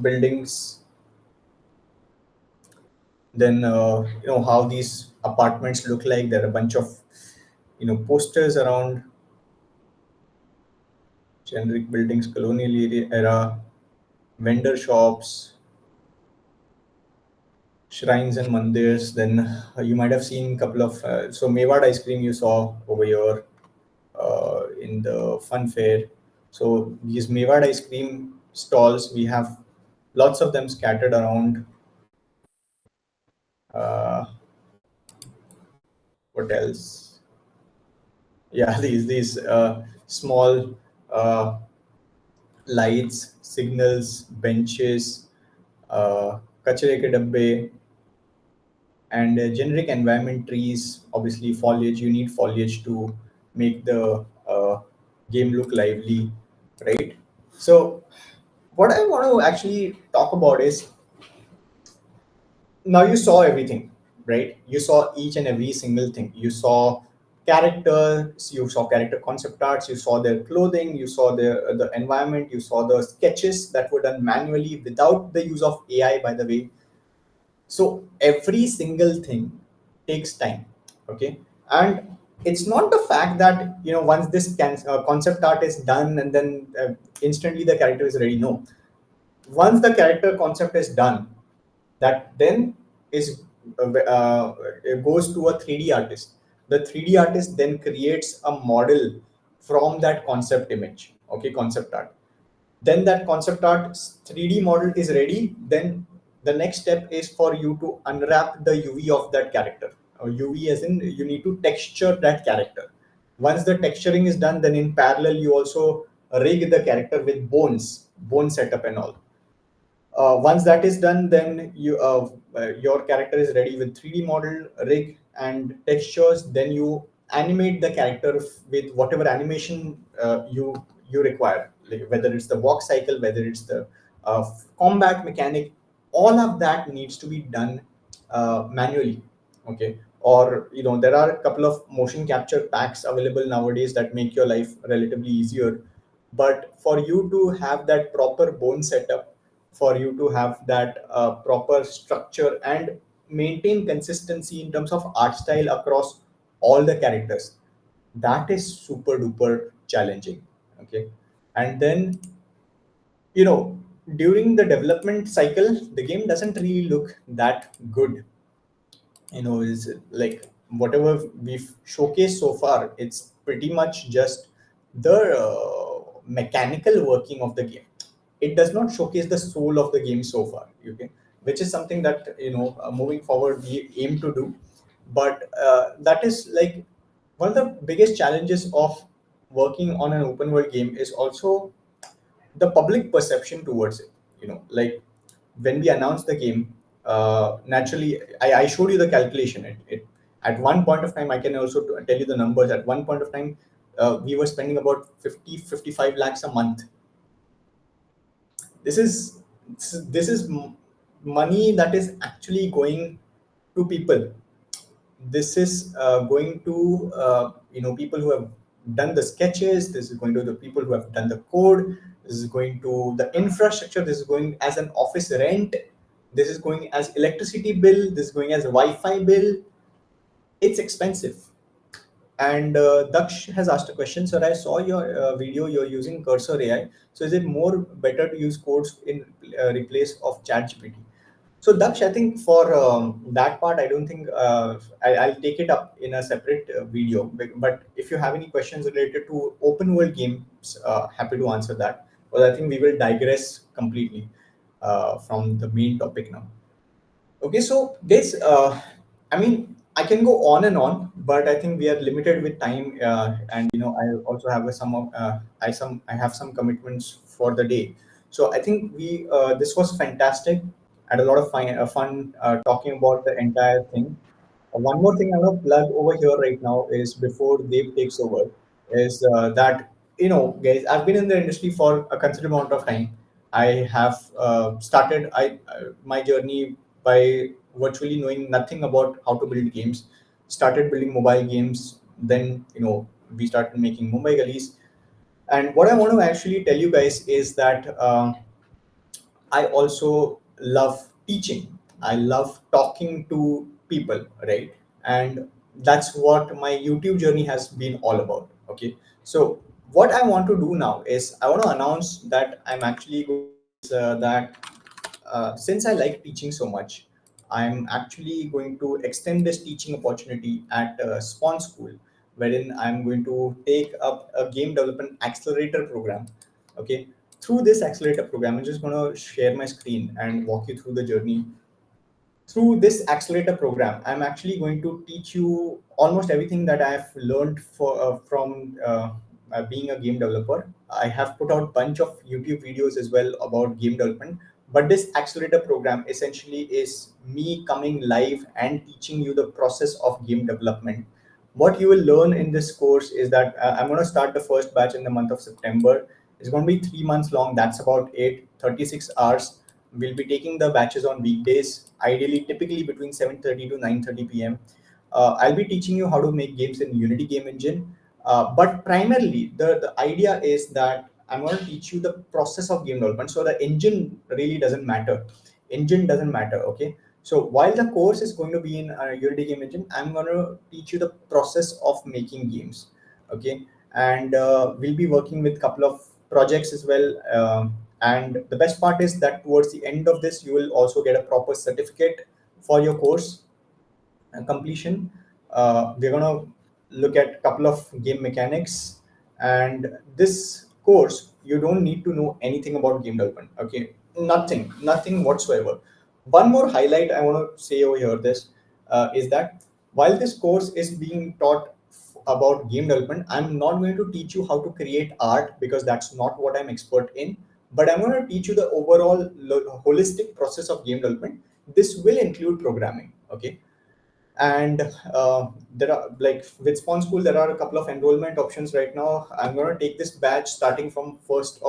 S2: buildings. Then how these apartments look like. There are a bunch of posters around, generic buildings, colonial era, vendor shops, shrines and mandirs. Then you might have seen a couple of so Mewad ice cream you saw over here in the fun fair. So these Mewad ice cream stalls, we have lots of them scattered around. uh, what else? Yeah, these small uh, lights, signals, benches, kachre ke dabbe, and generic environment trees. Obviously, foliage. You need foliage to make the game look lively, right? So, what I want to actually talk about is, now you saw everything, right? You saw each and every single thing. You saw characters, you saw character concept arts, you saw their clothing, you saw the environment, you saw the sketches that were done manually without the use of AI, by the way. So every single thing takes time, okay? And it's not the fact that once this concept art is done and then instantly the character is ready. No, once the character concept is done, that then is it goes to a 3D artist. The 3D artist then creates a model from that concept image, okay, concept art. Then that concept art 3D model is ready. Then the next step is for you to unwrap the UV of that character. UV as in you need to texture that character. Once the texturing is done, then in parallel you also rig the character with bone setup and all. Once that is done, then your character is ready with 3D model, rig, and textures. Then you animate the character with whatever animation you require, like whether it's the walk cycle, whether it's the combat mechanic. all of that needs to be done manually. Okay, or there are a couple of motion capture packs available nowadays that make your life relatively easier. But for you to have that proper bone setup, for you to have that proper structure and maintain consistency in terms of art style across all the characters, that is super duper challenging. Okay, and then you know during the development cycle, the game doesn't really look that good. Is like whatever we've showcased so far, it's pretty much just the mechanical working of the game. It does not showcase the soul of the game so far. Okay, which is something that moving forward we aim to do. But that is like one of the biggest challenges of working on an open world game is also the public perception towards it. Like when we announced the game, naturally, I showed you the calculation. At one point of time, I can also tell you the numbers. At one point of time, we were spending about 50-55 lakhs a month. This is money that is actually going to people. This is going to people who have done the sketches. This is going to the people who have done the code. This is going to the infrastructure. This is going as an office rent. This is going as electricity bill. This is going as a wi-fi bill. It's expensive. And Daksh has asked a question. Sir, I saw your video. You're using Cursor AI. So is it more better to use codes in replace of ChatGPT? So Daksh, I think for that part, I don't think I'll take it up in a separate video. But if you have any questions related to open world games, happy to answer that. But I think we will digress completely from the main topic now. Okay, so guys, I mean, I can go on and on, but I think we are limited with time, and I also have I have some commitments for the day. So I think we this was fantastic. I had a lot of fun talking about the entire thing. One more thing I want to plug over here right now is before Dave takes over, is that guys, I've been in the industry for a considerable amount of time. I have started my journey by virtually knowing nothing about how to build games. Started building mobile games, then we started making Mumbai Gullies. And what I want to actually tell you guys is that. I also love teaching. I love talking to people, right? And that's what my YouTube journey has been all about. Okay. So what I want to do now is I want to announce that I'm actually going that since I like teaching so much, I'm actually going to extend this teaching opportunity at Spawn School, wherein I'm going to take up a game development accelerator program. Okay, through this accelerator program, I'm just going to share my screen and walk you through the journey. Through this accelerator program, I'm actually going to teach you almost everything that I've learned from being a game developer. I have put out a bunch of YouTube videos as well about game development, but this accelerator program essentially is me coming live and teaching you the process of game development. What you will learn in this course is that I'm going to start the first batch in the month of September. It's going to be 3 months long. That's about 36 hours. We'll be taking the batches on weekdays, ideally, typically between 7:30 to 9:30 p.m. I'll be teaching you how to make games in Unity Game Engine, but primarily the idea is that I'm going to teach you the process of game development. So the engine really doesn't matter. Engine doesn't matter. Okay. So while the course is going to be in Unity Game Engine, I'm going to teach you the process of making games. Okay, and we'll be working with a couple of projects as well. And the best part is that towards the end of this, you will also get a proper certificate for your course completion. We're going to look at a couple of game mechanics. And this course, you don't need to know anything about game development. Okay, nothing whatsoever. One more highlight I want to say over here this is that while this course is being taught about game development, I'm not going to teach you how to create art because that's not what I'm expert in. But I'm going to teach you the overall holistic process of game development. This will include programming. Okay, and there are like with Spawn School there are a couple of enrollment options right now. I'm going to take this batch starting from first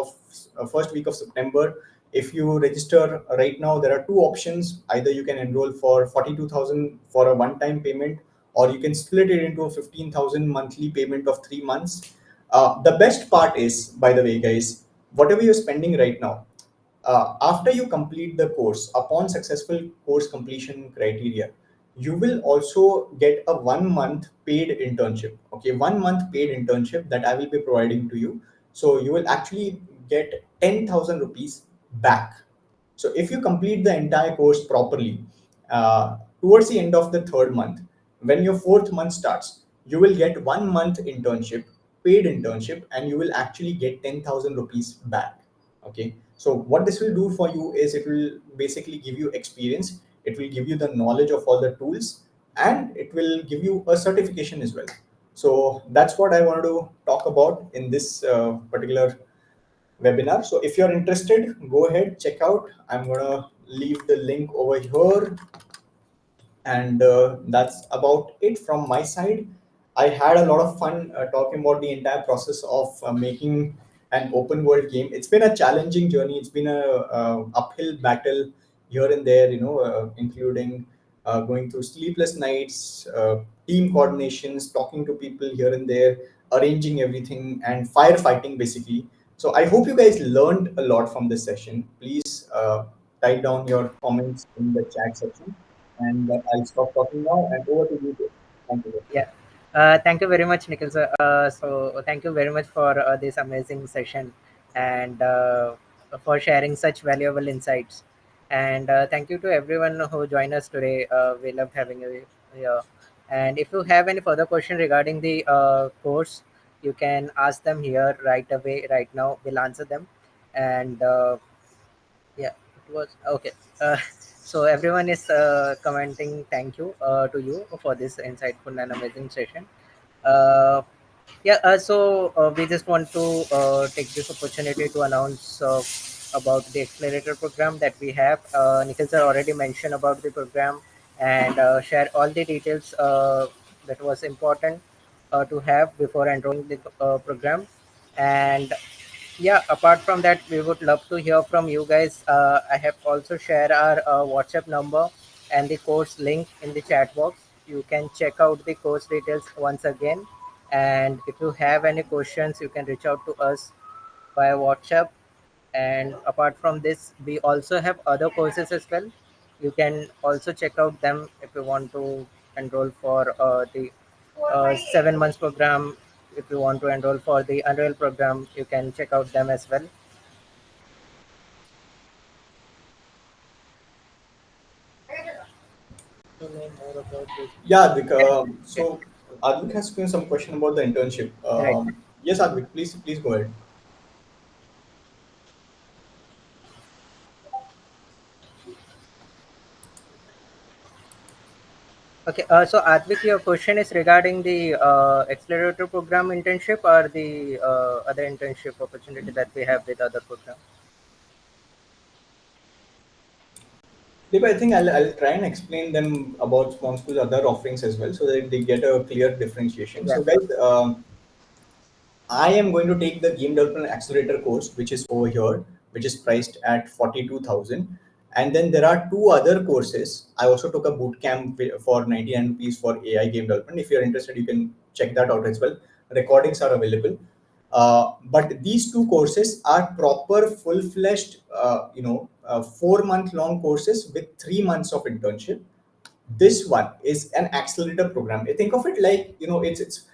S2: week of September. If you register right now, there are two options. Either you can enroll for 42,000 for a one time payment, or you can split it into a 15,000 monthly payment of 3 months. The best part is, by the way, guys, whatever you're spending right now, after you complete the course, upon successful course completion criteria, you will also get a 1 month paid internship. Okay, 1 month paid internship that I will be providing to you. So you will actually get 10,000 rupees back. So if you complete the entire course properly, towards the end of the third month, when your fourth month starts, you will get 1 month internship, paid internship, and you will actually get 10,000 rupees back. Okay, so what this will do for you is it will basically give you experience, it will give you the knowledge of all the tools, and it will give you a certification as well. So that's what I wanted to talk about in this particular webinar. So if you're interested, go ahead, check out. I'm gonna leave the link over here, and that's about it from my side. I had a lot of fun talking about the entire process of making an open world game. It's been a challenging journey. It's been a uphill battle here and there, including going through sleepless nights, team coordinations, talking to people here and there, arranging everything, and firefighting basically. So I hope you guys learned a lot from this session. Please type down your comments in the chat section, and I'll stop talking now and over to you. Dave. Thank you.
S1: Yeah. Thank you very much, Nikhil sir. So thank you very much for this amazing session and for sharing such valuable insights. And thank you to everyone who joined us today. We love having you here. And if you have any further question regarding the course, you can ask them here right away, right now. We'll answer them. And yeah, it was okay. So everyone is commenting. Thank you to you for this insightful and amazing session. Uh, yeah, we just want to take this opportunity to announce about the accelerator program that we have. Nikhil sir already mentioned about the program and share all the details that was important to have before enrolling the program. And yeah, apart from that, we would love to hear from you guys. I have also shared our WhatsApp number and the course link in the chat box. You can check out the course details once again. And if you have any questions, you can reach out to us via WhatsApp. And apart from this, we also have other courses as well. You can also check out them if you want to enroll for the 7 months program. If you want to enroll for the Unreal program, you can check out them as well. To know more about this.
S2: Yeah, Advik,
S1: Okay.
S2: so Advik has some question about the internship.
S1: Right.
S2: Yes, Advik, please go ahead.
S1: Okay. So Advik, your question is regarding the accelerator program internship or the other internship opportunity that we have with other program.
S2: Deep, I think I'll try and explain them about Swan School's other offerings as well so that they get a clear differentiation.
S1: Yeah.
S2: So, guys, I am going to take the game development accelerator course, which is over here, which is priced at 42,000. And then there are two other courses. I also took a boot camp for 99 rupees for AI game development. If you're interested, you can check that out as well. Recordings are available. But these two courses are proper, full-fledged, 4 month long courses with 3 months of internship. This one is an accelerator program. Think of it like, it's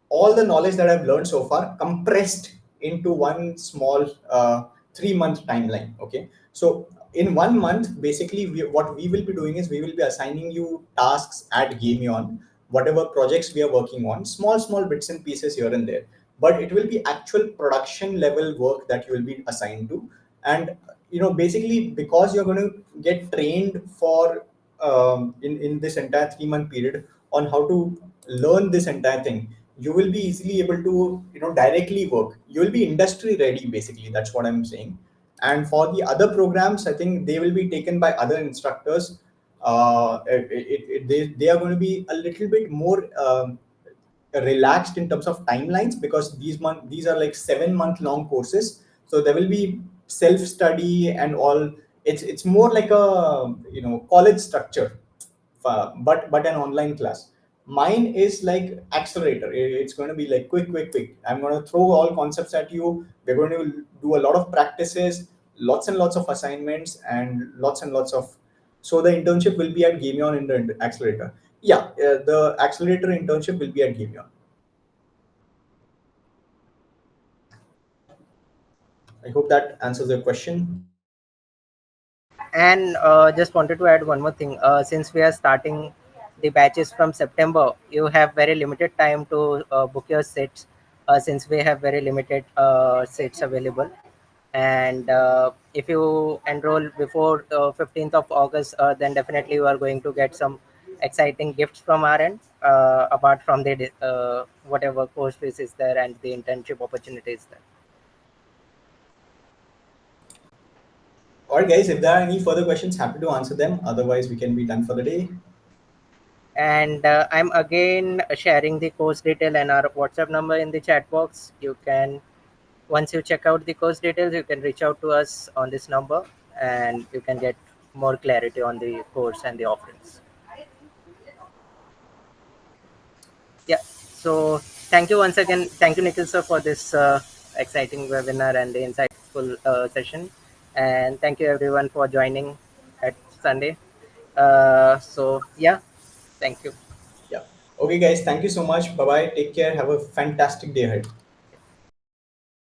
S2: all the knowledge that I've learned so far compressed into one small 3 month timeline. Okay, so in 1 month, basically, what we will be doing is we will be assigning you tasks at GameEon, whatever projects we are working on, small bits and pieces here and there, but it will be actual production level work that you will be assigned to. And basically, because you're going to get trained for in this entire 3 month period on how to learn this entire thing, you will be easily able to directly work. You will be industry ready, basically. That's what I'm saying. And for the other programs, I think they will be taken by other instructors. They are going to be a little bit more relaxed in terms of timelines, because these are like 7 month long courses. So there will be self study and all. It's more like a, college structure, but an online class. Mine is like accelerator. It's going to be like quick, quick, quick. I'm going to throw all concepts at you. We're going to do a lot of practices, lots and lots of assignments, and lots of. So the internship will be at GameEon in the accelerator. Yeah, the accelerator internship will be at GameEon. I hope that answers your question.
S1: And just wanted to add one more thing. Since we are starting the batches from September, you have very limited time to book your seats. Since we have very limited seats available, and if you enroll before 15th of August, then definitely you are going to get some exciting gifts from our end. Apart from the whatever course fees is there and the internship opportunities there.
S2: All right, guys, if there are any further questions, happy to answer them. Otherwise, we can be done for the day.
S1: And I'm again sharing the course detail and our WhatsApp number in the chat box. You can, once you check out the course details, you can reach out to us on this number and you can get more clarity on the course and the offerings. Yeah, so thank you once again. Thank you, Nikhil sir, for this exciting webinar and the insightful session. And thank you everyone for joining at Sunday. So yeah, thank you.
S2: Yeah. Okay, guys, thank you so much. Bye bye. Take care. Have a fantastic day ahead.